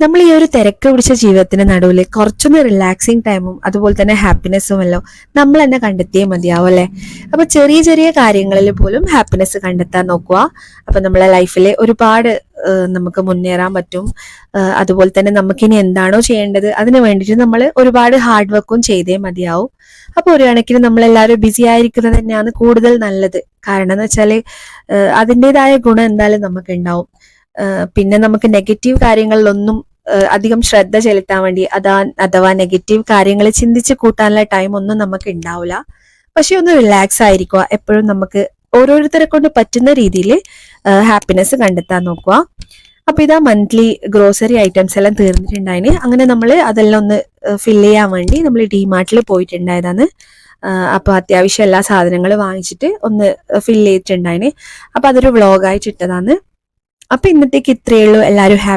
നമ്മൾ ഈ ഒരു തിരക്ക് പിടിച്ച ജീവിതത്തിന്റെ നടുവിൽ കുറച്ചൊന്ന് റിലാക്സിങ് ടൈമും അതുപോലെ തന്നെ ഹാപ്പിനെസ്സും എല്ലാം നമ്മൾ തന്നെ കണ്ടെത്തിയേ മതിയാവും അല്ലെ. അപ്പൊ ചെറിയ ചെറിയ കാര്യങ്ങളിൽ പോലും ഹാപ്പിനെസ് കണ്ടെത്താൻ നോക്കുക. അപ്പൊ നമ്മളെ ലൈഫിൽ ഒരുപാട് നമുക്ക് മുന്നേറാൻ പറ്റും. അതുപോലെ തന്നെ നമുക്കിനി എന്താണോ ചെയ്യേണ്ടത് അതിന് വേണ്ടിയിട്ട് നമ്മൾ ഒരുപാട് ഹാർഡ് വർക്കും ചെയ്തേ മതിയാവും. അപ്പൊ ഒരു കണക്കിന് നമ്മളെല്ലാവരും ബിസി ആയിരിക്കുന്നത് തന്നെയാണ് കൂടുതൽ നല്ലത്. കാരണം എന്ന് വെച്ചാല് അതിൻ്റെതായ ഗുണം എന്തായാലും നമുക്ക് ഉണ്ടാവും. പിന്നെ നമുക്ക് നെഗറ്റീവ് കാര്യങ്ങളിലൊന്നും അധികം ശ്രദ്ധ ചെലുത്താൻ വേണ്ടി അഥവാ നെഗറ്റീവ് കാര്യങ്ങൾ ചിന്തിച്ച് കൂട്ടാനുള്ള ടൈം ഒന്നും നമുക്ക് ഉണ്ടാവില്ല. പക്ഷെ ഒന്ന് റിലാക്സ് ആയിരിക്കുക. എപ്പോഴും നമുക്ക് ഓരോരുത്തരെ കൊണ്ട് പറ്റുന്ന രീതിയിൽ ഹാപ്പിനെസ് കണ്ടെത്താൻ നോക്കുക. അപ്പൊ ഇതാ മന്ത്ലി ഗ്രോസറി ഐറ്റംസ് എല്ലാം തീർന്നിട്ടുണ്ടായിന്. അങ്ങനെ നമ്മൾ അതെല്ലാം ഒന്ന് ഫില്ല് ചെയ്യാൻ വേണ്ടി നമ്മൾ ഡിമാർട്ടിൽ പോയിട്ടുണ്ടായതാണ്. അപ്പൊ അത്യാവശ്യം എല്ലാ സാധനങ്ങളും വാങ്ങിച്ചിട്ട് ഒന്ന് ഫില്ല് ചെയ്തിട്ടുണ്ടായിന്. അപ്പൊ അതൊരു വ്ളോഗായിട്ട് ഇട്ടതാണ്. അപ്പൊ ഇന്നത്തേക്ക് ഇത്രയേ ഉള്ളൂ. എല്ലാവരും ഹാപ്പി